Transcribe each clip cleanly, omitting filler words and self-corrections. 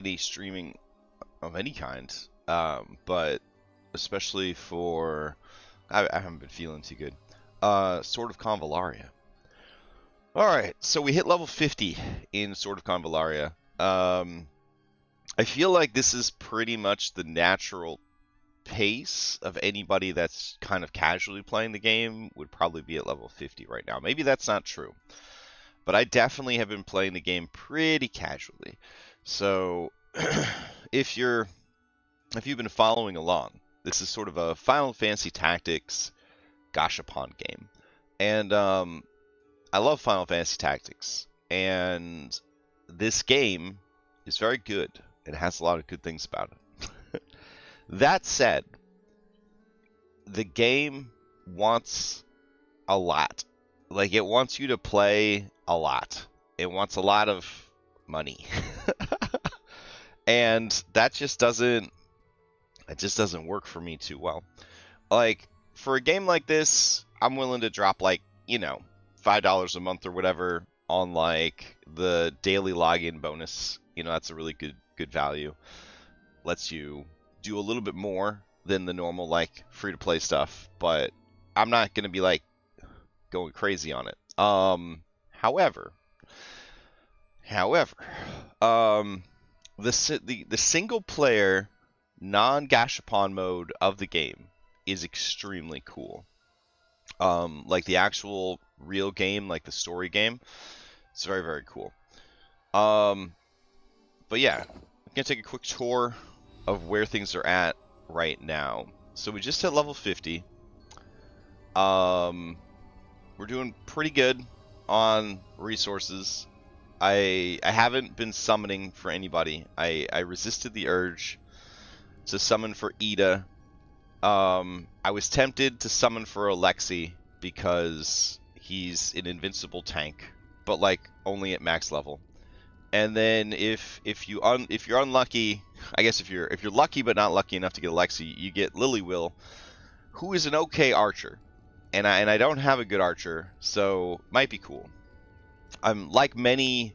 any streaming of any kind, but especially for I haven't been feeling too good. Sword of Convallaria. All right, so we hit level 50 in Sword of Convallaria. I feel like this is pretty much the natural pace of anybody that's kind of casually playing the game would probably be at level 50 right now. Maybe that's not true, but I definitely have been playing the game pretty casually. So if you've been following along, this is sort of a Final Fantasy Tactics gashapon game. And I love Final Fantasy Tactics, and this game is very good. It has a lot of good things about it. That said, the game wants a lot. Like, it wants you to play a lot. It wants a lot of money. And that just doesn't work for me too well. Like, for a game like this, I'm willing to drop, like, $5 a month or whatever on, like, the daily login bonus. That's a really good value. Lets you do a little bit more than the normal, like, free-to-play stuff, but I'm not going to be, like, going crazy on it. However, the single-player non-gashapon mode of the game is extremely cool. Like the actual real game, like the story game, it's very, very cool. But yeah, I'm gonna take a quick tour of where things are at right now. So we just hit level 50. We're doing pretty good on resources. I haven't been summoning for anybody. I resisted the urge to summon for Ida. I was tempted to summon for Alexi because he's an invincible tank, but like only at max level. And then if you're unlucky, I guess if you're lucky but not lucky enough to get Alexi, you get Lilywheel, who is an okay archer. And I don't have a good archer, so might be cool. I'm like many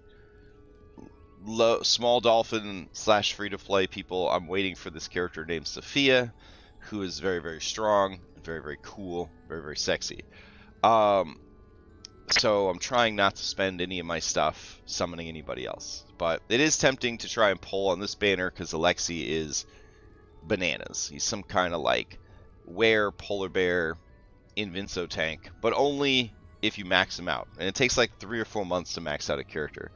small dolphin / free-to-play people, I'm waiting for this character named Sophia, who is very, very strong, very, very cool, very, very sexy. So I'm trying not to spend any of my stuff summoning anybody else. But it is tempting to try and pull on this banner because Alexi is bananas. He's some kind of like polar bear Invinso tank, but only if you max him out. And it takes like 3 or 4 months to max out a character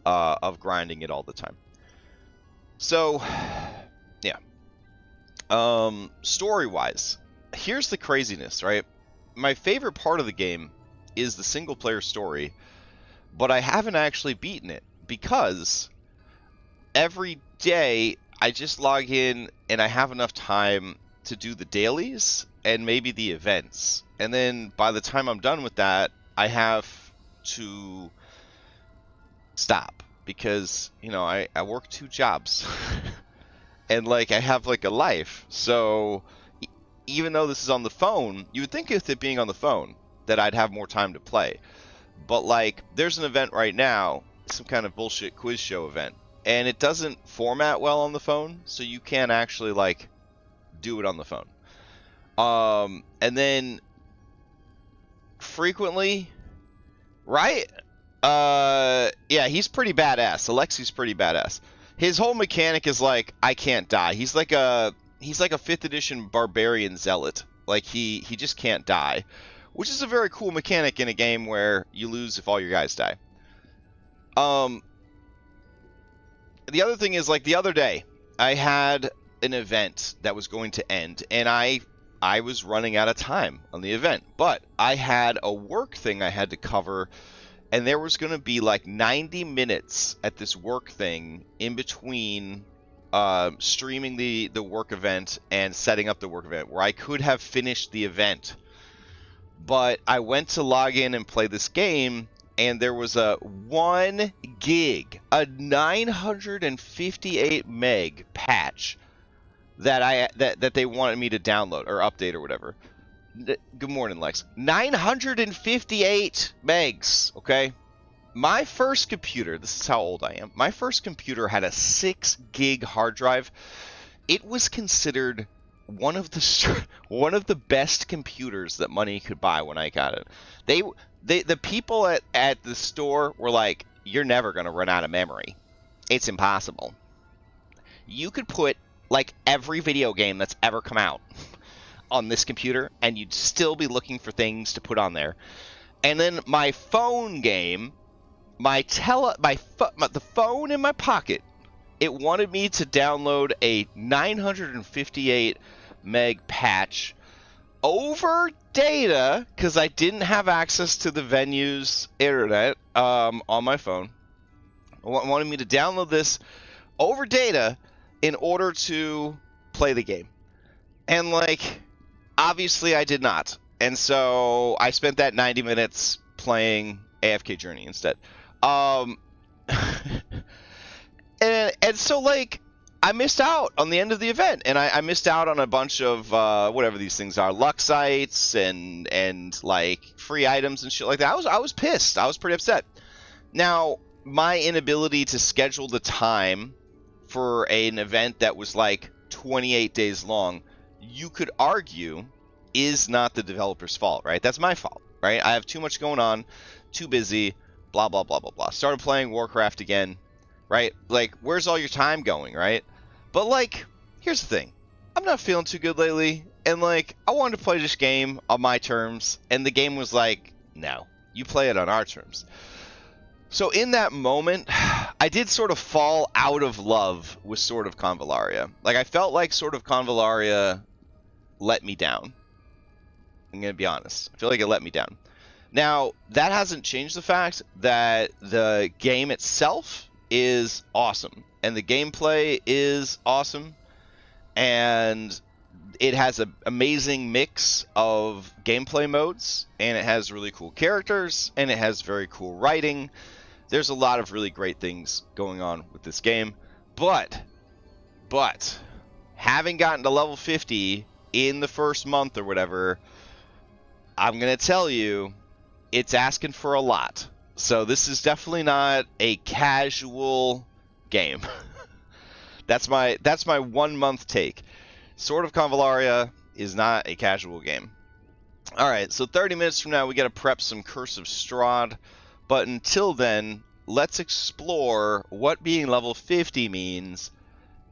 of grinding it all the time. So, yeah. Story-wise, here's the craziness, right? My favorite part of the game is the single-player story, but I haven't actually beaten it because every day I just log in and I have enough time to do the dailies and maybe the events. And then by the time I'm done with that, I have to stop because, I work 2 jobs. And like I have like a life. So even though this is on the phone, you would think with it being on the phone that I'd have more time to play. But like there's an event right now, some kind of bullshit quiz show event, and it doesn't format well on the phone, so you can't actually like do it on the phone. And then frequently, right? Yeah, he's pretty badass. Alexi's pretty badass. His whole mechanic is like, I can't die. He's like a 5th edition barbarian zealot. Like he just can't die, which is a very cool mechanic in a game where you lose if all your guys die. The other thing is, like, the other day I had an event that was going to end, and I was running out of time on the event, but I had a work thing I had to cover, and there was going to be like 90 minutes at this work thing in between streaming the work event and setting up the work event where I could have finished the event. But I went to log in and play this game, and there was a 1 gig, a 958 meg patch that they wanted me to download or update or whatever. Good morning, Lex. 958 megs, okay? My first computer, this is how old I am. My first computer had a 6 gig hard drive. It was considered one of the best computers that money could buy when I got it. The people at the store were like, "You're never going to run out of memory. It's impossible." You could put like every video game that's ever come out on this computer, and you'd still be looking for things to put on there. And then my phone game, the phone in my pocket, it wanted me to download a 958 meg patch over data because I didn't have access to the venue's internet on my phone. It wanted me to download this over data in order to play the game. And like, obviously I did not. And so I spent that 90 minutes playing AFK Journey instead. And so like I missed out on the end of the event, and I missed out on a bunch of whatever these things are, luck sites and like free items and shit like that. I was pissed. I was pretty upset. Now, my inability to schedule the time for an event that was like 28 days long, you could argue, is not the developer's fault, right? That's my fault, right? I have too much going on, too busy, blah, blah, blah, blah, blah. Started playing Warcraft again, right? Like, where's all your time going, right? But, like, here's the thing. I'm not feeling too good lately, and, like, I wanted to play this game on my terms, and the game was like, no, you play it on our terms. So in that moment, I did sort of fall out of love with Sword of Convallaria. Like, I felt like Sword of Convallaria let me down. I'm going to be honest. I feel like it let me down. Now, that hasn't changed the fact that the game itself is awesome. And the gameplay is awesome. And it has an amazing mix of gameplay modes. And it has really cool characters. And it has very cool writing. There's a lot of really great things going on with this game. But, having gotten to level 50 in the first month or whatever, I'm going to tell you, it's asking for a lot. So this is definitely not a casual game. That's my 1 month take. Sword of Convallaria is not a casual game. Alright, so 30 minutes from now we got to prep some Curse of Strahd. But until then, let's explore what being level 50 means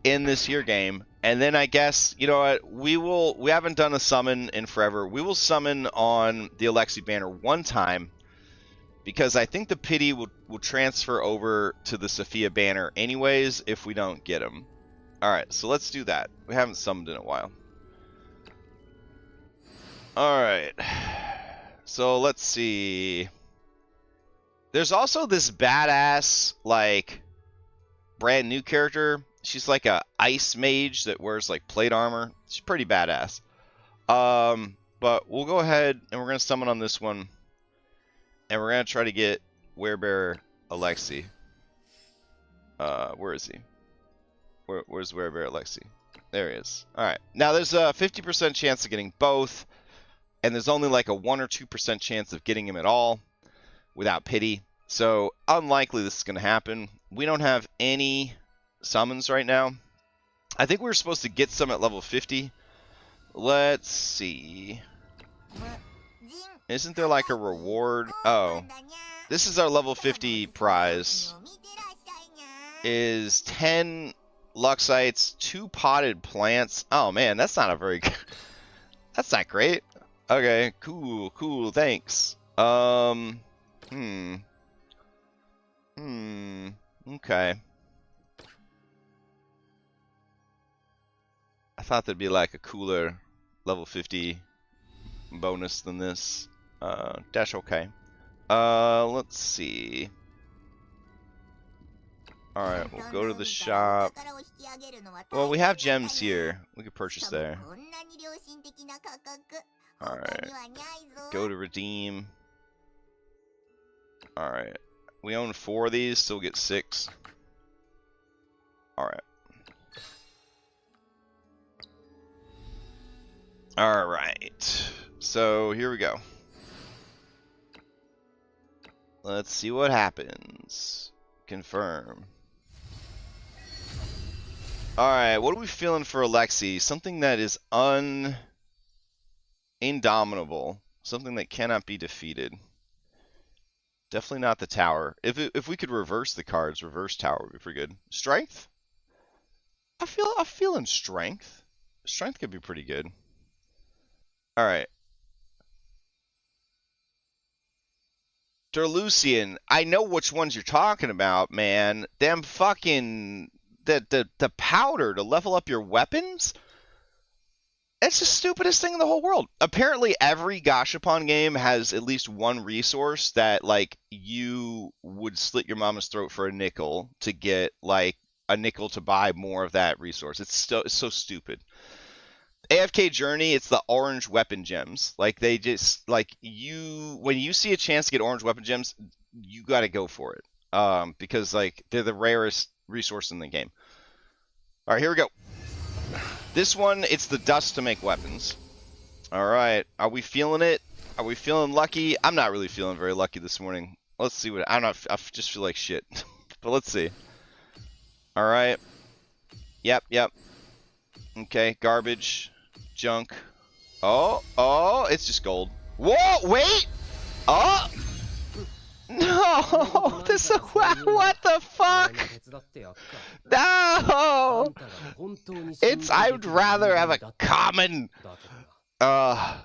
in this here game. And then I guess, you know what, we haven't done a summon in forever. We will summon on the Alexi banner one time, because I think the pity will transfer over to the Sophia banner anyways if we don't get him. Alright, so let's do that. We haven't summoned in a while. Alright. So let's see. There's also this badass, like, brand new character. She's like a ice mage that wears like plate armor. She's pretty badass. But we'll go ahead and we're gonna summon on this one, and we're gonna try to get Werebear Alexi. Where is he? Where's Werebear Alexi? There he is. All right. Now there's a 50% chance of getting both, and there's only like a 1 or 2% chance of getting him at all without pity. So unlikely this is gonna happen. We don't have any summons right now. I think we were supposed to get some at level 50. Let's see. Isn't there like a reward? Oh. This is our level 50 prize. Is 10 Luxites, 2 potted plants. Oh man, that's not a very good... That's not great. Okay, cool, thanks. Okay. I thought there'd be like a cooler level 50 bonus than this. Dash okay. Let's see. Alright, we'll go to the shop. Well, we have gems here. We could purchase there. Alright. Go to redeem. Alright. We own 4 of these, so we'll get 6. Alright. Alright. So, here we go. Let's see what happens. Confirm. Alright, what are we feeling for Alexi? Something that is indomitable. Something that cannot be defeated. Definitely not the tower. If we could reverse the cards, reverse tower would be pretty good. Strength? I'm feeling strength. Strength could be pretty good. Alright. Derlucian, I know which ones you're talking about, man. Them fucking the powder to level up your weapons? It's the stupidest thing in the whole world. Apparently every Gashapon game has at least one resource that like you would slit your mama's throat for a nickel to get like a nickel to buy more of that resource. It's so stupid. AFK Journey, it's the orange weapon gems. Like they just like when you see a chance to get orange weapon gems, you got to go for it. Because like they're the rarest resource in the game. All right, here we go. This one, it's the dust to make weapons. All right, are we feeling it? Are we feeling lucky? I'm not really feeling very lucky this morning. Let's see what I just feel like shit. But let's see. All right. Yep. Okay, garbage, junk. Oh, it's just gold. Whoa, wait! Oh! No! This is what the fuck? No! I'd rather have a common. Oh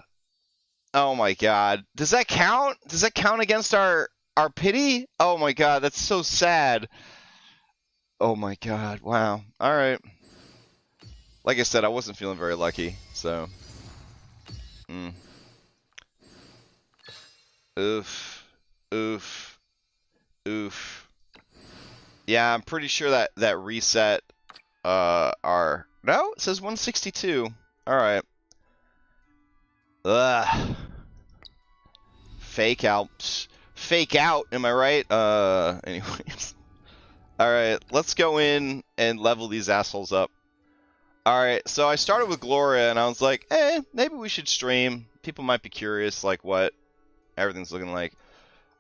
my god. Does that count? Does that count against our pity? Oh my god, that's so sad. Oh my god, wow. Alright. Like I said, I wasn't feeling very lucky, so. Oof. Yeah, I'm pretty sure that reset our. No, it says 162. Alright. Ugh. Fake out. Fake out, am I right? Anyways. Alright, let's go in and level these assholes up. Alright, so I started with Gloria, and I was like, maybe we should stream. People might be curious, like, what everything's looking like.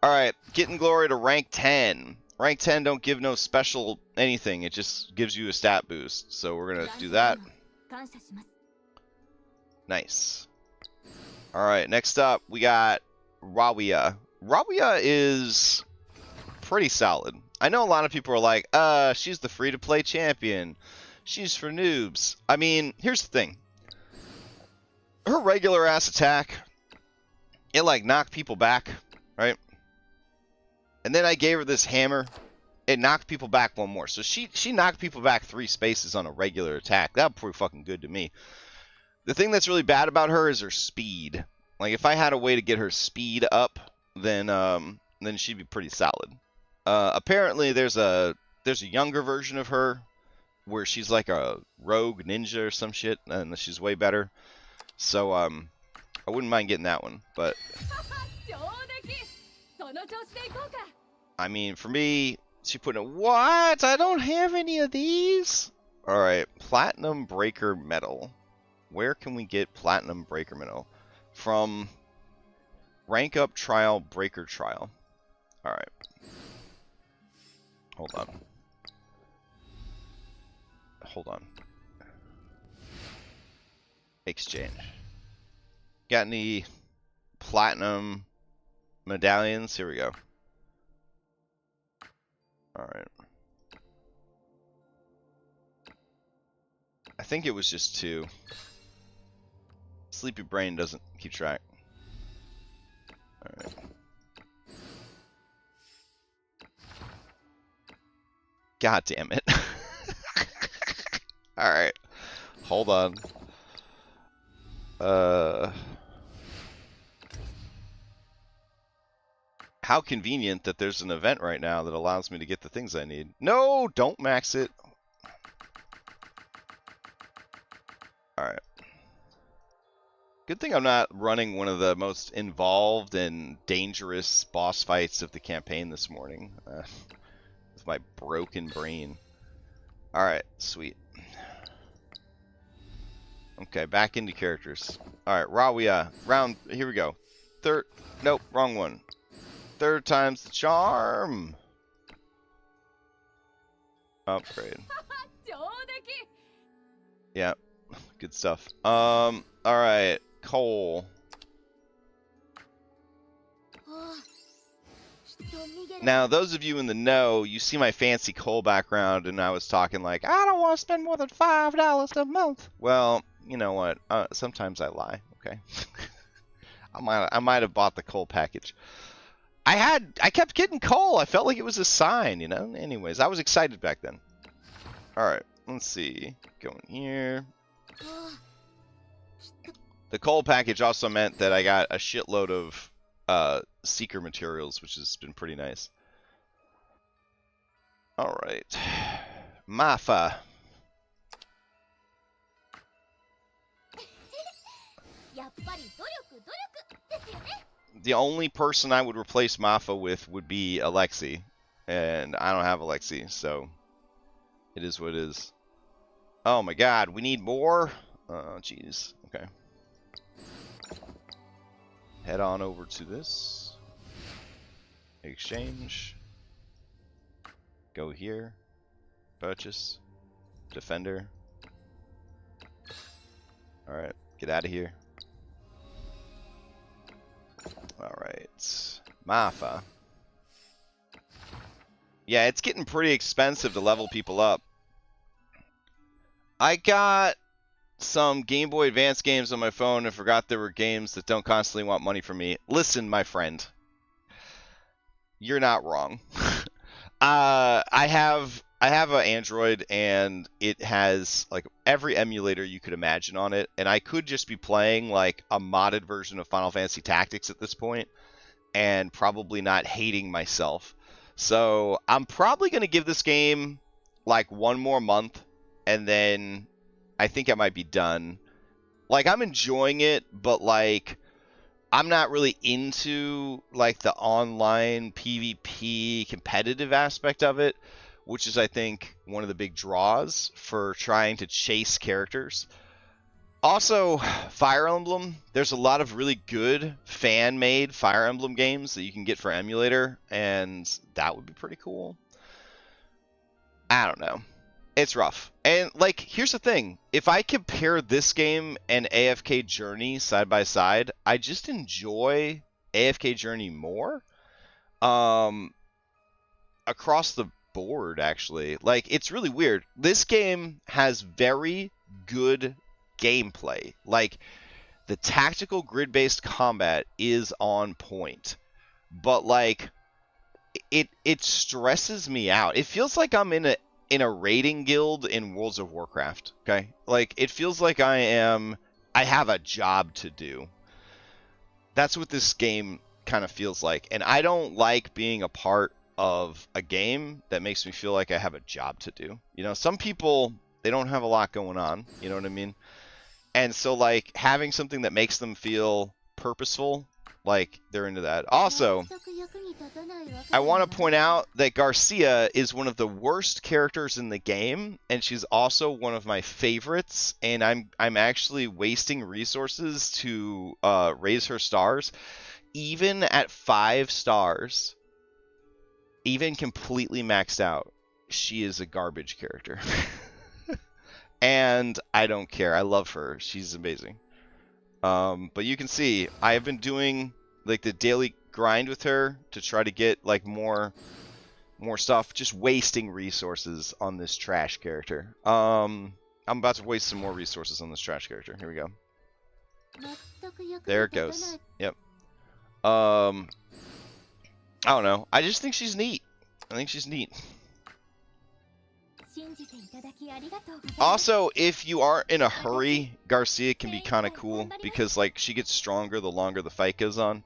Alright, getting Gloria to rank 10. Rank 10 don't give no special anything. It just gives you a stat boost. So we're going to do that. Nice. Alright, next up, we got Rawia. Rawia is pretty solid. I know a lot of people are like, she's the free-to-play champion. She's for noobs. I mean, here's the thing. Her regular ass attack, it like knocked people back, right? And then I gave her this hammer. It knocked people back one more. So she knocked people back 3 spaces on a regular attack. That was pretty fucking good to me. The thing that's really bad about her is her speed. Like if I had a way to get her speed up, then she'd be pretty solid. Apparently there's a younger version of her where she's like a rogue ninja or some shit, and she's way better. So, I wouldn't mind getting that one, but... I mean, for me, she put in... What? I don't have any of these? Alright, Platinum Breaker Metal. Where can we get Platinum Breaker Metal? From Rank Up Trial, Breaker Trial. Alright. Hold on. Exchange. Got any platinum medallions? Here we go. Alright. I think it was just 2. Sleepy brain doesn't keep track. Alright. God damn it. Alright. Hold on. How convenient that there's an event right now that allows me to get the things I need. No, don't max it. Alright. Good thing I'm not running one of the most involved and dangerous boss fights of the campaign this morning. With my broken brain. Alright, sweet. Okay, back into characters. Alright, Rawia. Here we go. Nope, wrong one. Third time's the charm. Upgrade. Yeah, good stuff. Alright, coal. Now, those of you in the know, you see my fancy coal background, and I was talking like, I don't want to spend more than $5 a month. Well, you know what? Sometimes I lie, okay? I might have bought the coal package. I kept getting coal. I felt like it was a sign, you know? Anyways, I was excited back then. Alright, let's see. Going here. The coal package also meant that I got a shitload of seeker materials, which has been pretty nice. Alright. Mafa. The only person I would replace Mafa with would be Alexi. And I don't have Alexi, so it is what it is. Oh my god, we need more? Oh, jeez. Okay. Head on over to this. Exchange. Go here. Purchase. Defender. Alright, get out of here. Alright. Mafa. Yeah, it's getting pretty expensive to level people up. I got some Game Boy Advance games on my phone and forgot there were games that don't constantly want money from me. Listen, my friend. You're not wrong. I have an Android, and it has like every emulator you could imagine on it, and I could just be playing like a modded version of Final Fantasy Tactics at this point, and probably not hating myself. So I'm probably going to give this game like one more month, and then I think I might be done. Like, I'm enjoying it, but like I'm not really into like the online PvP competitive aspect of it, which is, I think, one of the big draws for trying to chase characters. Also, Fire Emblem, there's a lot of really good fan-made Fire Emblem games that you can get for emulator, and that would be pretty cool. I don't know. It's rough. And, like, here's the thing. If I compare this game and AFK Journey side by side, I just enjoy AFK Journey more. Across the board, actually. Like, it's really weird. This game has very good gameplay. Like, the tactical grid-based combat is on point. But, like, it stresses me out. It feels like I'm in a raiding guild in World of Warcraft, okay? Like, it feels like I have a job to do. That's what this game kind of feels like. And I don't like being a part of a game that makes me feel like I have a job to do. You know, some people, they don't have a lot going on, you know what I mean? And so, like, having something that makes them feel purposeful, like, they're into that. Also, I want to point out that Garcia is one of the worst characters in the game, and she's also one of my favorites, and I'm actually wasting resources to raise her stars. Even at 5 stars, even completely maxed out, she is a garbage character. And I don't care. I love her. She's amazing. But you can see, I have been doing like the daily grind with her to try to get like more stuff, just wasting resources on this trash character. I'm about to waste some more resources on this trash character. Here we go. There it goes. Yep. I don't know. I just think she's neat. I think she's neat. Also, if you are in a hurry, Garcia can be kind of cool because, like, she gets stronger the longer the fight goes on.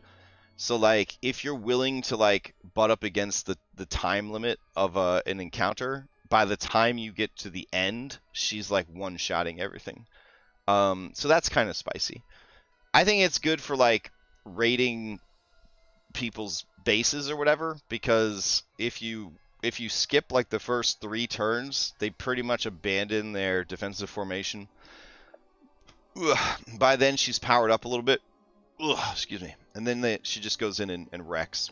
So, like, if you're willing to, like, butt up against the time limit of an encounter, by the time you get to the end, she's, like, one-shotting everything. So that's kind of spicy. I think it's good for, like, raiding people's bases or whatever, because if you skip like the first 3 turns, they pretty much abandon their defensive formation. Ugh. By then she's powered up a little bit. Ugh, excuse me. And then she just goes in and wrecks.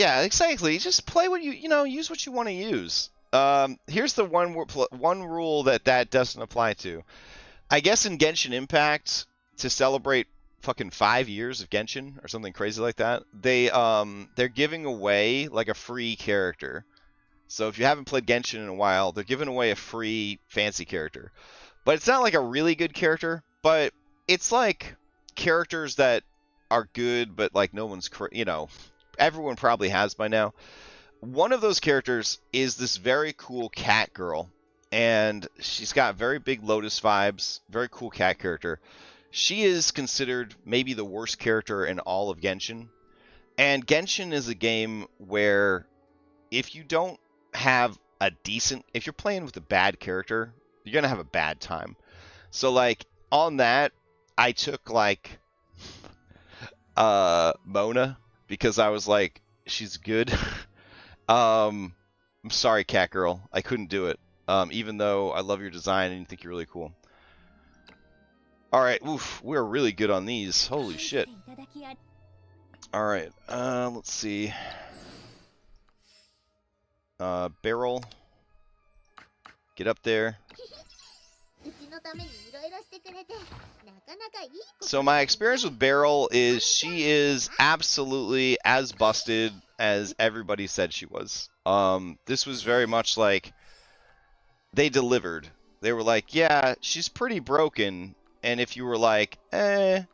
Yeah, exactly. Just play what you know. Use what you want to use. Here's the one rule that doesn't apply to. I guess in Genshin Impact, to celebrate fucking 5 years of Genshin or something crazy like that, they're giving away like a free character. So if you haven't played Genshin in a while, they're giving away a free fancy character. But it's not like a really good character, but it's like characters that are good, but like no one's, everyone probably has by now. One of those characters is this very cool cat girl, and she's got very big Lotus vibes, very cool cat character. She is considered maybe the worst character in all of Genshin. And Genshin is a game where if you don't have if you're playing with a bad character, you're going to have a bad time. So like on that, I took like Mona because I was like, she's good. I'm sorry, cat girl, I couldn't do it. Even though I love your design and you think you're really cool. Alright, oof, we're really good on these. Holy shit. Alright, let's see. Barrel. Get up there. So my experience with Beryl is she is absolutely as busted as everybody said she was. This was very much like they delivered. They were like, yeah, she's pretty broken. And if you were like,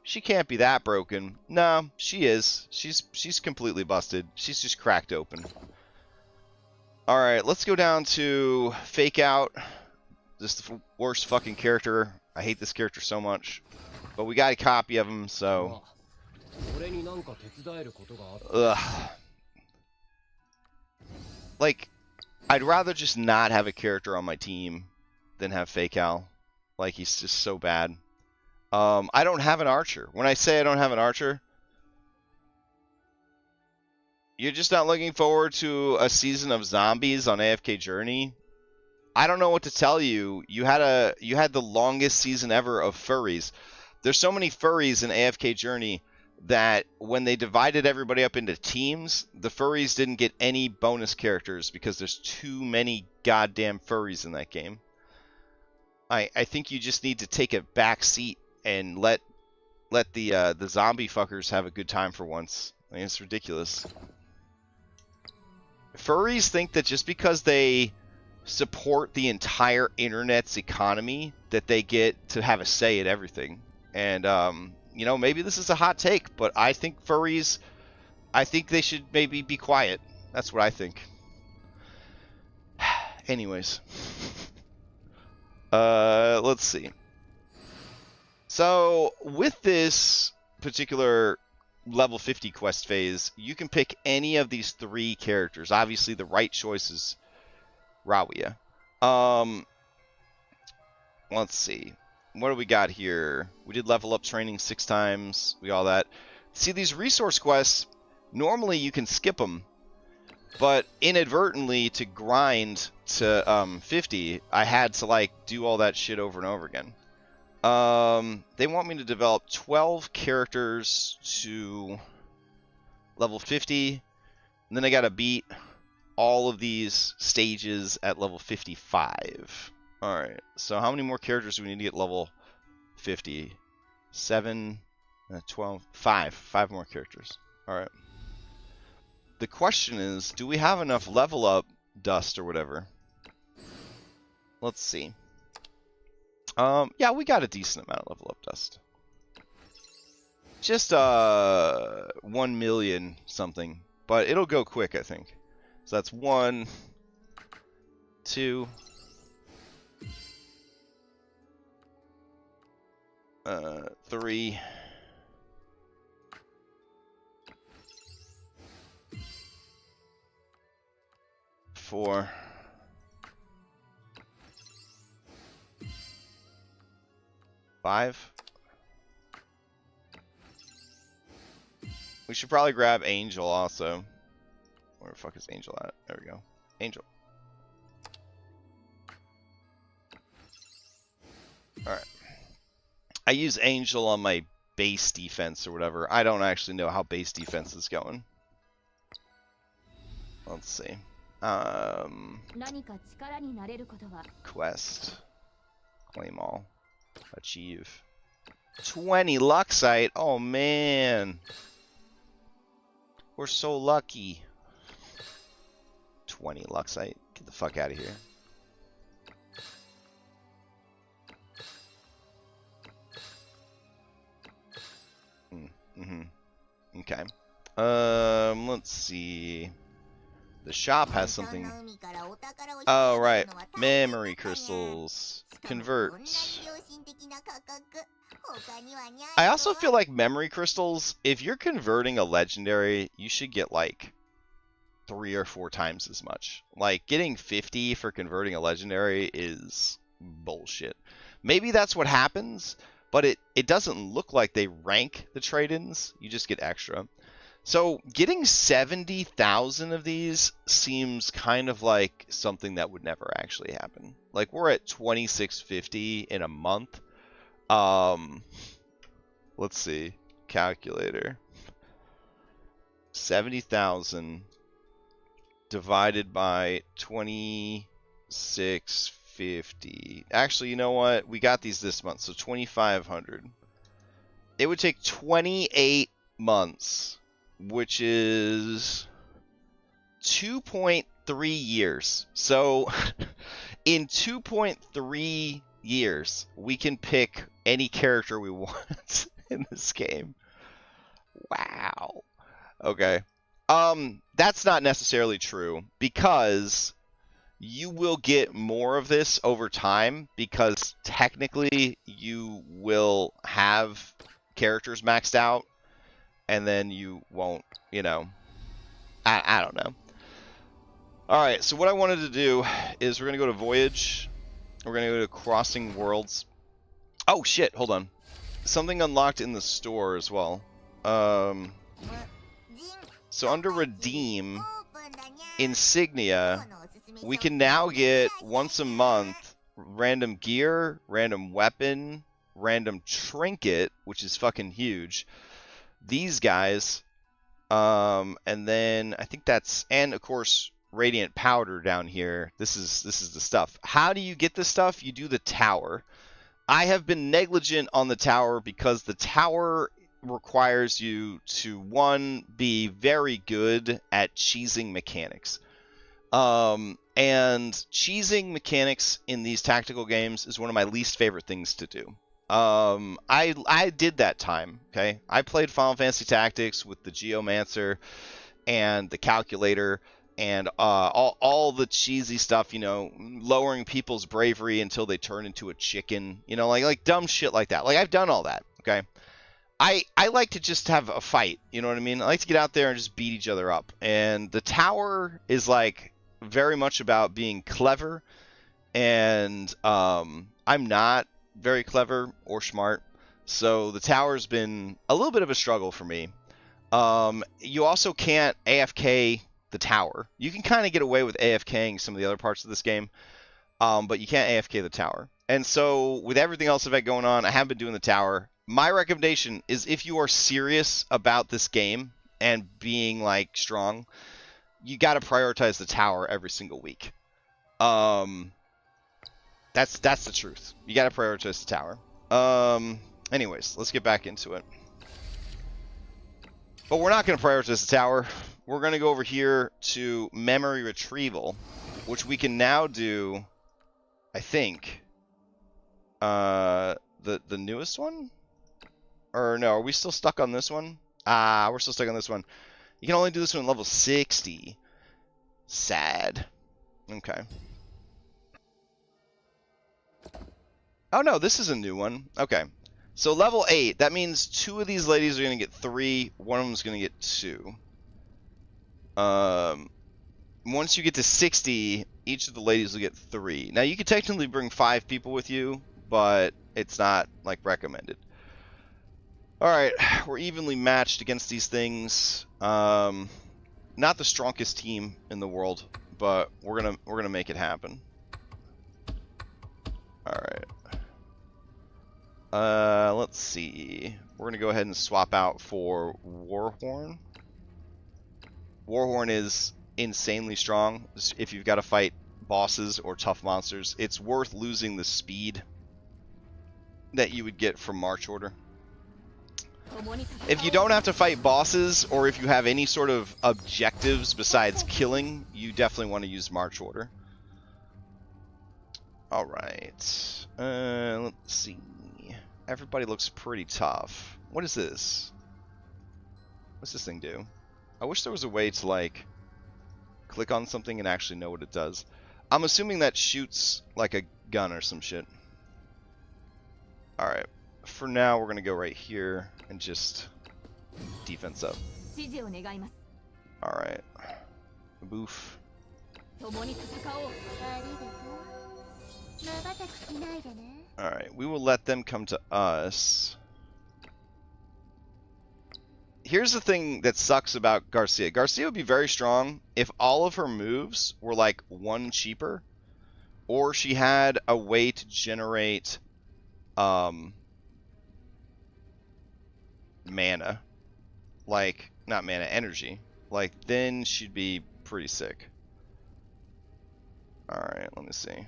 she can't be that broken. No, she is. She's completely busted. She's just cracked open. Alright, let's go down to Fake Out. Just the worst fucking character. I hate this character so much. But we got a copy of him, so... Ugh. Like, I'd rather just not have a character on my team than have Fake Out. Like, he's just so bad. I don't have an archer. When I say I don't have an archer, you're just not looking forward to a season of zombies on AFK Journey. I don't know what to tell you. You had the longest season ever of furries. There's so many furries in AFK Journey that when they divided everybody up into teams, the furries didn't get any bonus characters because there's too many goddamn furries in that game. I think you just need to take a back seat and let the zombie fuckers have a good time for once. I mean, it's ridiculous. Furries think that just because they support the entire internet's economy that they get to have a say at everything. And you know, maybe this is a hot take, but I think furries, I think they should maybe be quiet. That's what I think. Anyways. Let's see. So, with this particular level 50 quest phase, you can pick any of these 3 characters. Obviously, the right choice is Rawia. Let's see. What do we got here? We did level up training 6 times. We all that. See, these resource quests, normally you can skip them. But inadvertently, to grind to 50, I had to like do all that shit over and over again. They want me to develop 12 characters to level 50, and then I gotta beat all of these stages at level 55. Alright, so how many more characters do we need to get level 50? 7, 12, 5. 5 more characters. Alright. The question is, do we have enough level up dust or whatever? Let's see. Yeah, we got a decent amount of level up dust. Just 1 million something, but it'll go quick, I think. So that's 1, 2, 3, 4, 5. We should probably grab Angel also. Where the fuck is Angel at? There we go. Angel. Alright. I use Angel on my base defense or whatever. I don't actually know how base defense is going. let's see. Quest. Claim all. Achieve. 20 Luxite. Oh, man. We're so lucky. 20 Luxite. Get the fuck out of here. Okay. Let's see. The shop has something. Oh, right. Memory crystals. Convert. I also feel like memory crystals, if you're converting a legendary, you should get like 3 or 4 times as much. Like, getting 50 for converting a legendary is bullshit. Maybe that's what happens, but it doesn't look like they rank the trade-ins. You just get extra. So getting 70,000 of these seems kind of like something that would never actually happen. Like, we're at 2650 in a month. Let's see. Calculator. 70,000 divided by 2650. Actually, you know what? We got these this month, so 2,500. It would take 28 months, which is 2.3 years. So in 2.3 years, we can pick any character we want in this game. Wow. Okay. That's not necessarily true, because you will get more of this over time, because technically you will have characters maxed out, and then you won't, you know, I don't know. Alright, so what I wanted to do is we're going to go to Voyage. We're going to go to Crossing Worlds. Oh, shit, hold on. Something unlocked in the store as well. So under Redeem, Insignia, we can now get once a month random gear, random weapon, random trinket, which is fucking huge. These guys, and then I think that's, and of course radiant powder down here. This is the stuff. How do you get this stuff? You do the tower. I have been negligent on the tower because the tower requires you to, one, be very good at cheesing mechanics. And cheesing mechanics in these tactical games is one of my least favorite things to do. I did that time, okay? I played Final Fantasy Tactics with the Geomancer and the Calculator and all the cheesy stuff, you know, lowering people's bravery until they turn into a chicken, you know, like dumb shit like that. Like, I've done all that, okay? I like to just have a fight, you know what I mean? I like to get out there and just beat each other up. And the tower is, like, very much about being clever, and I'm not very clever or smart, so the tower's been a little bit of a struggle for me. You also can't AFK the tower. You can kind of get away with AFKing some of the other parts of this game, but you can't AFK the tower. And so with everything else I've had going on, I haven't been doing the tower. My recommendation is, if you are serious about this game and being, like, strong, you got to prioritize the tower every single week. That's the truth. You got to prioritize the tower. Anyways, let's get back into it. But we're not going to prioritize the tower. We're going to go over here to memory retrieval, which we can now do, I think, the newest one? Or no, are we still stuck on this one? We're still stuck on this one. You can only do this one at level 60. Sad. Okay. Oh no, this is a new one. Okay. So level 8, that means 2 of these ladies are going to get 3, one of them is going to get 2. Once you get to 60, each of the ladies will get 3. Now you could technically bring 5 people with you, but it's not, like, recommended. Alright, we're evenly matched against these things. Not the strongest team in the world, but we're gonna make it happen. Alright. Let's see. We're gonna go ahead and swap out for Warhorn. Warhorn is insanely strong if you've got to fight bosses or tough monsters. It's worth losing the speed that you would get from March Order. If you don't have to fight bosses, or if you have any sort of objectives besides killing, you definitely want to use March Order. Alright. Let's see. Everybody looks pretty tough. What is this? What's this thing do? I wish there was a way to, like, click on something and actually know what it does. I'm assuming that shoots like a gun or some shit. Alright. For now, we're going to go right here and just defense up. Alright. Boof. Alright, we will let them come to us. Here's the thing that sucks about Garcia. Garcia would be very strong if all of her moves were like one cheaper, or she had a way to generate mana. Like, not mana, energy. Like, then she'd be pretty sick. Alright, let me see.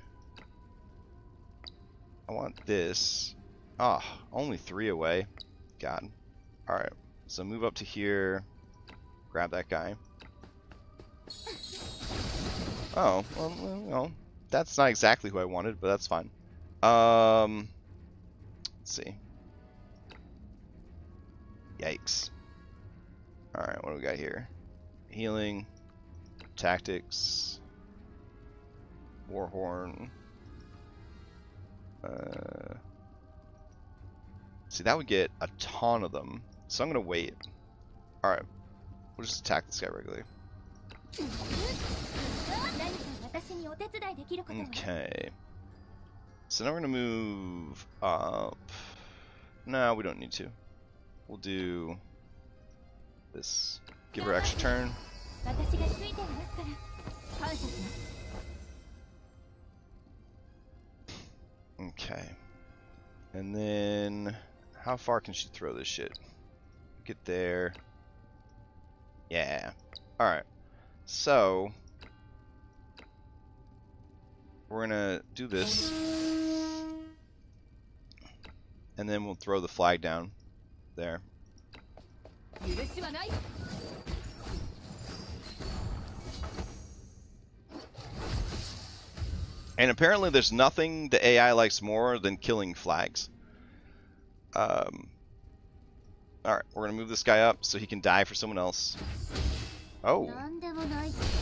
I want this. Ah, only 3 away. God. Alright, so move up to here. Grab that guy. Oh, well, no. That's not exactly who I wanted, but that's fine. Let's see. Yikes. Alright, what do we got here? Healing. Tactics. Warhorn. See, that would get a ton of them. So I'm going to wait. Alright. We'll just attack this guy regularly. Okay. So now we're going to move up. No, we don't need to. We'll do this. Give her extra turn. Okay. And then, how far can she throw this shit? Get there. Yeah. Alright. So, we're gonna do this. And then we'll throw the flag down there. And apparently there's nothing the AI likes more than killing flags. Alright, we're gonna move this guy up so he can die for someone else. Oh.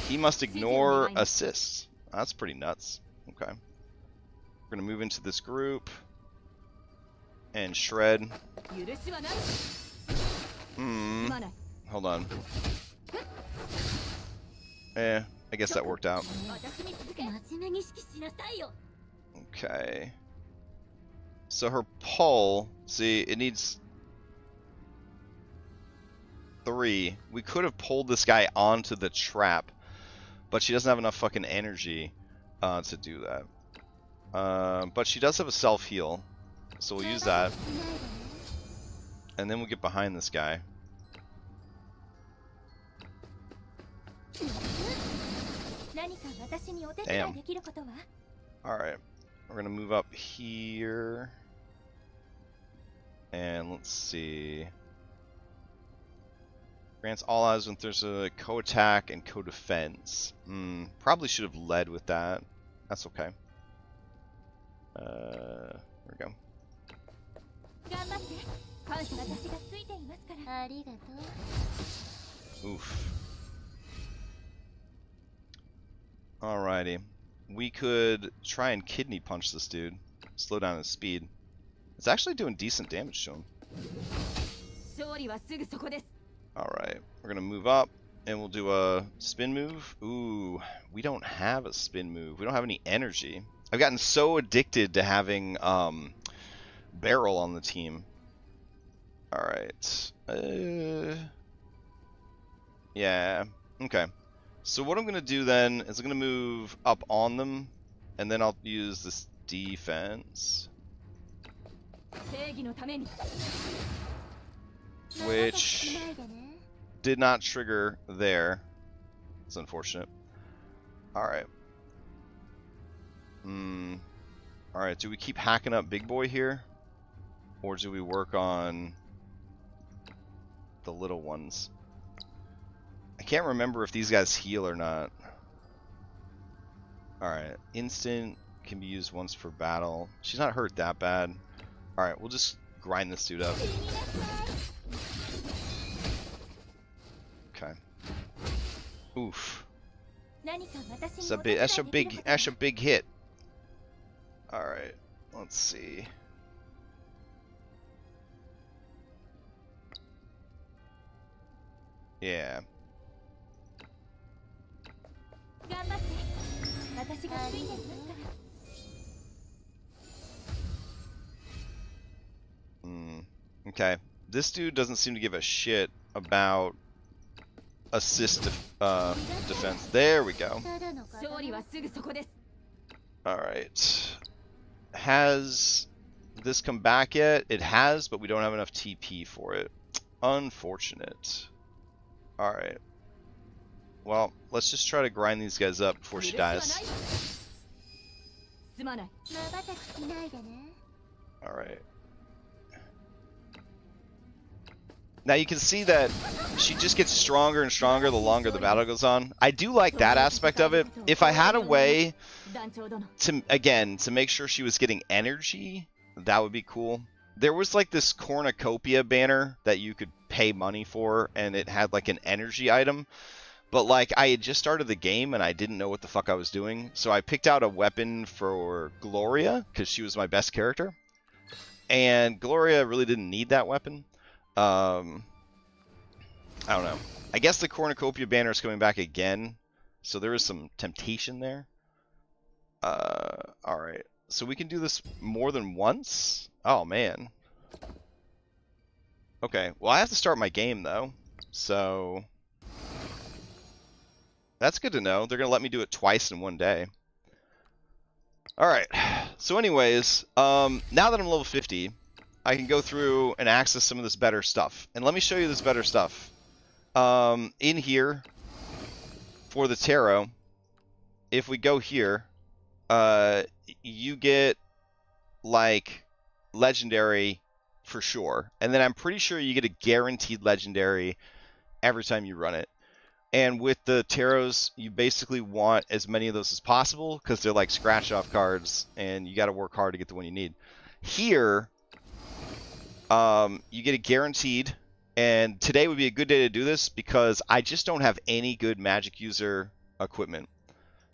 He must ignore assists. That's pretty nuts. Okay. We're gonna move into this group. And shred. Hold on. I guess that worked out. Okay. So her pull, see, it needs 3. We could have pulled this guy onto the trap, but she doesn't have enough fucking energy to do that. But she does have a self-heal, so we'll use that. And then we'll get behind this guy. Damn. Alright. We're gonna move up here. And let's see. Grants all odds when there's a co-attack and co-defense. Probably should have led with that. That's okay. There we go. Oof. Alrighty. We could try and kidney punch this dude. Slow down his speed. It's actually doing decent damage to him. Alright. We're gonna move up and we'll do a spin move. Ooh, we don't have a spin move. We don't have any energy. I've gotten so addicted to having Barrel on the team. Alright. Yeah. Okay. So what I'm going to do then is I'm going to move up on them, and then I'll use this defense. Which did not trigger there. It's unfortunate. Alright. Alright, do we keep hacking up Big Boy here? Or do we work on the little ones? I can't remember if these guys heal or not. Alright, instant can be used once per battle. She's not hurt that bad. Alright, we'll just grind this dude up. Okay. Oof. That's a big hit. Alright, let's see. Yeah. Okay. This dude doesn't seem to give a shit about assist defense. There we go. Alright. Has this come back yet? It has, but we don't have enough TP for it. Unfortunate. Alright. Well, let's just try to grind these guys up before she dies. Alright. Now you can see that she just gets stronger and stronger the longer the battle goes on. I do like that aspect of it. If I had a way to, again, to make sure she was getting energy, that would be cool. There was like this cornucopia banner that you could pay money for, and it had like an energy item. But like, I had just started the game and I didn't know what the fuck I was doing. So I picked out a weapon for Gloria, because she was my best character. And Gloria really didn't need that weapon. I don't know. I guess the cornucopia banner is coming back again, so there is some temptation there. Alright. So we can do this more than once? Oh, man. Okay. Well, I have to start my game, though. So that's good to know. They're going to let me do it twice in one day. Alright. So anyways, now that I'm level 50... I can go through and access some of this better stuff. And let me show you this better stuff. In here, for the tarot, if we go here, you get, like, legendary for sure. And then I'm pretty sure you get a guaranteed legendary every time you run it. And with the tarots, you basically want as many of those as possible, because they're like scratch-off cards, and you got to work hard to get the one you need. Here... you get a guaranteed, and today would be a good day to do this because I just don't have any good magic user equipment.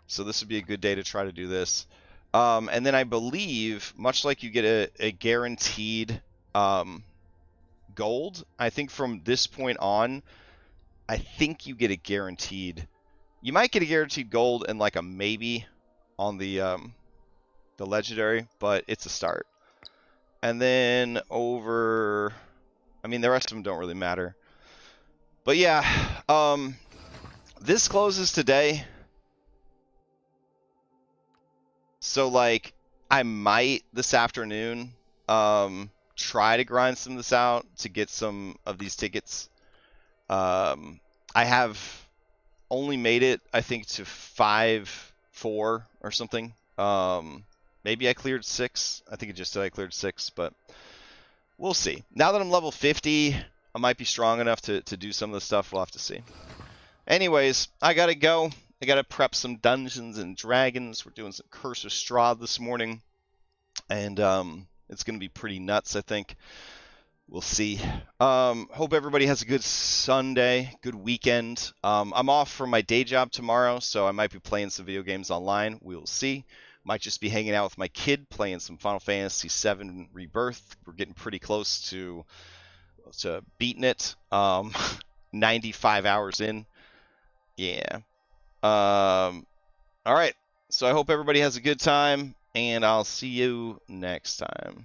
So this would be a good day to try to do this. And then I believe, much like you get a guaranteed gold, I think from this point on, I think you get a guaranteed... You might get a guaranteed gold and like a maybe on the legendary, but it's a start. And then over, I mean, the rest of them don't really matter. But yeah, this closes today. So like, I might this afternoon try to grind some of this out to get some of these tickets. I have only made it, I think, to 5-4 or something. Maybe I cleared 6. I think it just said I cleared 6, but we'll see. Now that I'm level 50, I might be strong enough to do some of the stuff. We'll have to see. Anyways, I gotta go. I gotta prep some Dungeons and Dragons. We're doing some Curse of Strahd this morning. And it's gonna be pretty nuts, I think. We'll see. Hope everybody has a good Sunday, good weekend. I'm off from my day job tomorrow, so I might be playing some video games online. We'll see. Might just be hanging out with my kid, playing some Final Fantasy VII Rebirth. We're getting pretty close to beating it. 95 hours in. Yeah. All right. So I hope everybody has a good time, and I'll see you next time.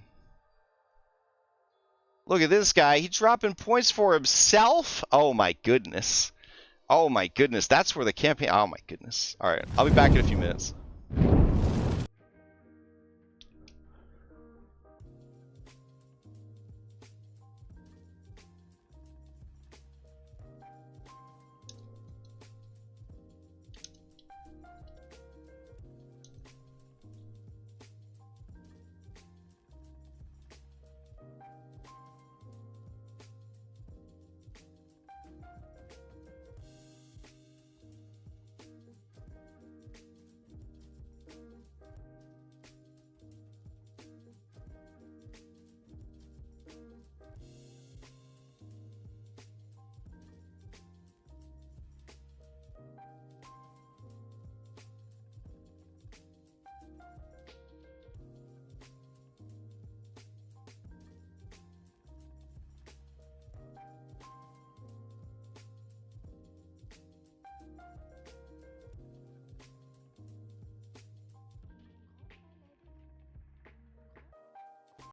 Look at this guy. He's dropping points for himself. Oh, my goodness. Oh, my goodness. That's where the campaign... Oh, my goodness. All right. I'll be back in a few minutes.